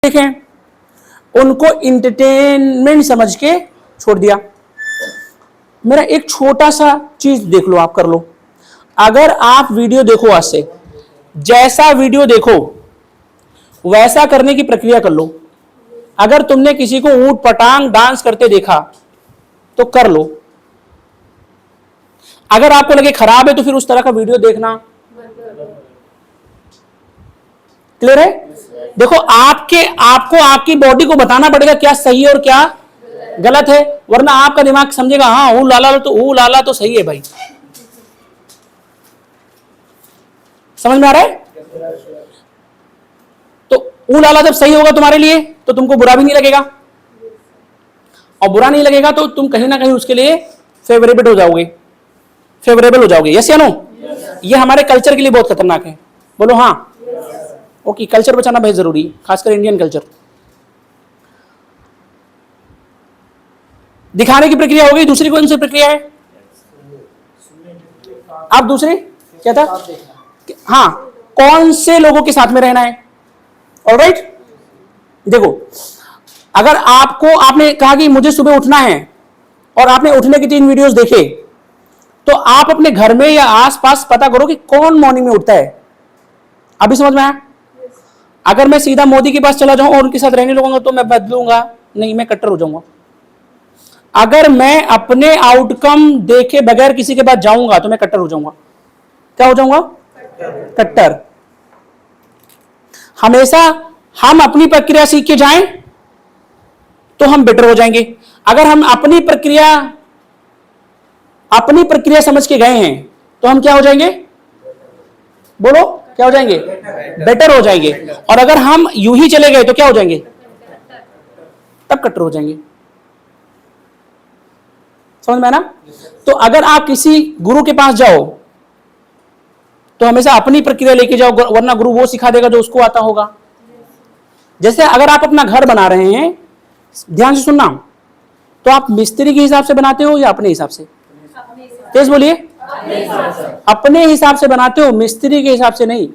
देखें, उनको इंटरटेनमेंट समझ के छोड़ दिया। मेरा एक छोटा सा चीज देख लो, आप कर लो। अगर आप वीडियो देखो, आज से जैसा वीडियो देखो वैसा करने की प्रक्रिया कर लो। अगर तुमने किसी को ऊंट पटांग डांस करते देखा तो कर लो। अगर आपको लगे खराब है तो फिर उस तरह का वीडियो देखना। क्लियर है? देखो, आपको आपकी बॉडी को बताना पड़ेगा क्या सही है और क्या गलत है, वरना आपका दिमाग समझेगा हाँ ऊ लाला तो सही है भाई। समझ में आ रहा है? तो ऊ लाला जब सही होगा तुम्हारे लिए तो तुमको बुरा भी नहीं लगेगा, और बुरा नहीं लगेगा तो तुम कहीं ना कहीं उसके लिए फेवरेबल हो जाओगे। यस या नो? ये हमारे कल्चर के लिए बहुत खतरनाक है। बोलो हाँ। ओके, कल्चर बचाना बहुत जरूरी है, खासकर इंडियन कल्चर। दिखाने की प्रक्रिया हो गई। दूसरी कौन सी प्रक्रिया है? आप दूसरी क्या था? हाँ, कौन से लोगों के साथ में रहना है। ऑलराइट, देखो, अगर आपने कहा कि मुझे सुबह उठना है और आपने उठने की 3 वीडियोस देखे, तो आप अपने घर में या आसपास पता करो कि कौन मॉर्निंग में उठता है। अभी समझ में आया? अगर मैं सीधा मोदी के पास चला जाऊं और उनके साथ रहने लगूंगा तो मैं बदलूंगा नहीं, मैं कट्टर हो जाऊंगा। अगर मैं अपने आउटकम देखे बगैर किसी के पास जाऊंगा तो मैं कट्टर हो जाऊंगा। क्या हो जाऊंगा? कट्टर। हमेशा हम अपनी प्रक्रिया सीख के जाएं तो हम बेटर हो जाएंगे। अगर हम अपनी प्रक्रिया समझ के गए हैं तो हम क्या हो जाएंगे? बोलो, क्या हो जाएंगे? बेटर हो जाएंगे। और अगर हम यूं ही चले गए तो क्या हो जाएंगे? तब कट्टर हो जाएंगे। समझ में आया ना? तो अगर आप किसी गुरु के पास जाओ तो हमेशा अपनी प्रक्रिया लेके जाओ, वरना गुरु वो सिखा देगा जो उसको आता होगा। जैसे अगर आप अपना घर बना रहे हैं, ध्यान से सुनना, तो आप मिस्त्री के हिसाब से बनाते हो या अपने हिसाब से? तेज बोलिए। अपने हिसाब से बनाते हो, मिस्त्री के हिसाब से नहीं।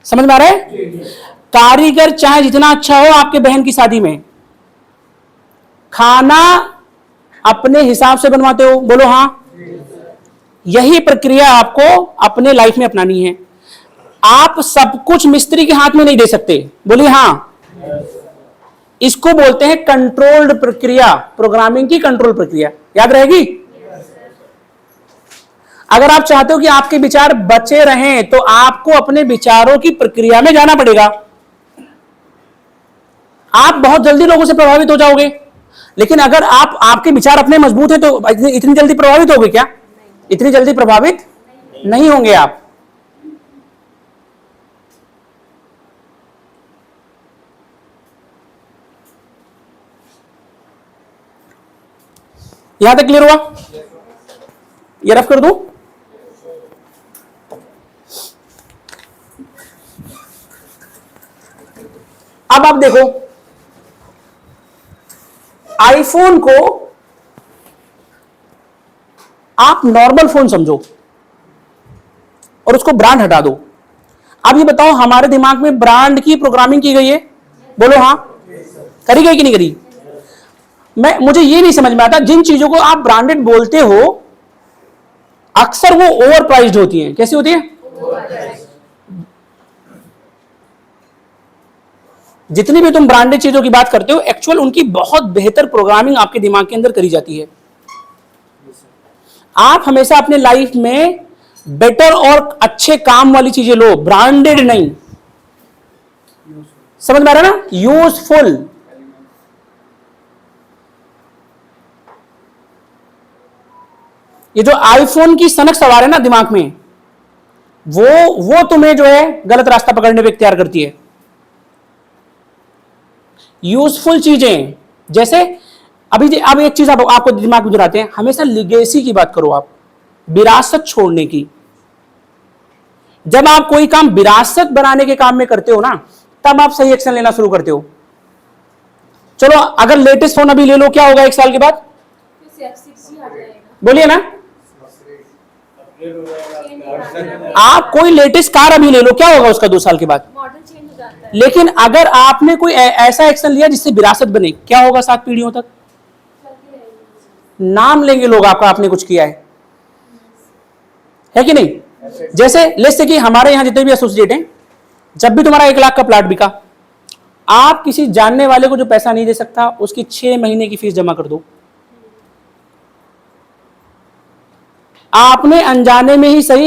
समझ में आ रहा है? कारीगर चाहे जितना अच्छा हो, आपके बहन की शादी में खाना अपने हिसाब से बनवाते हो। बोलो हाँ। यही प्रक्रिया आपको अपने लाइफ में अपनानी है। आप सब कुछ मिस्त्री के हाथ में नहीं दे सकते। बोलिए हाँ। इसको बोलते हैं कंट्रोल्ड प्रक्रिया, प्रोग्रामिंग की कंट्रोल प्रक्रिया। याद रहेगी? अगर आप चाहते हो कि आपके विचार बचे रहें तो आपको अपने विचारों की प्रक्रिया में जाना पड़ेगा। आप बहुत जल्दी लोगों से प्रभावित हो जाओगे, लेकिन अगर आपके विचार अपने मजबूत हैं तो इतनी जल्दी प्रभावित होगे क्या? इतनी जल्दी प्रभावित नहीं होंगे आप। यहां तक क्लियर हुआ? ये रफ कर दूं? अब आप देखो, आईफोन को आप नॉर्मल फोन समझो और उसको ब्रांड हटा दो। अब ये बताओ, हमारे दिमाग में ब्रांड की प्रोग्रामिंग की गई है? बोलो हाँ। करी गई कि नहीं करी? मुझे ये नहीं समझ में आता, जिन चीजों को आप ब्रांडेड बोलते हो अक्सर वो ओवर प्राइस्ड होती हैं। कैसी होती है? जितनी भी तुम ब्रांडेड चीजों की बात करते हो, एक्चुअल उनकी बहुत बेहतर प्रोग्रामिंग आपके दिमाग के अंदर करी जाती है। आप हमेशा अपने लाइफ में बेटर और अच्छे काम वाली चीजें लो, ब्रांडेड नहीं। समझ में आ रहा है ना? यूजफुल। ये जो आईफोन की सनक सवार है ना दिमाग में, वो तुम्हें जो है गलत रास्ता पकड़ने पे इख्तियार करती है। यूजफुल चीजें, जैसे अब एक चीज आपको दिमाग में जुड़ाते हैं, हमेशा लिगेसी की बात करो आप, विरासत छोड़ने की। जब आप कोई काम विरासत बनाने के काम में करते हो ना, तब आप सही एक्शन लेना शुरू करते हो। चलो, अगर लेटेस्ट फोन अभी ले लो, क्या होगा 1 साल के बाद? बोलिए ना। आप कोई लेटेस्ट कार अभी ले लो, क्या होगा उसका 2 साल के बाद? लेकिन अगर आपने कोई ऐसा एक्शन लिया जिससे विरासत बने, क्या होगा 7 पीढ़ियों तक? नाम लेंगे लोग आपका, आपने कुछ किया है कि नहीं? जैसे लेट्स से कि हमारे यहां जितने भी एसोसिएट हैं, जब भी तुम्हारा 1 लाख का प्लाट बिका, आप किसी जानने वाले को जो पैसा नहीं दे सकता, उसकी 6 महीने की फीस जमा कर दो। आपने अनजाने में ही सही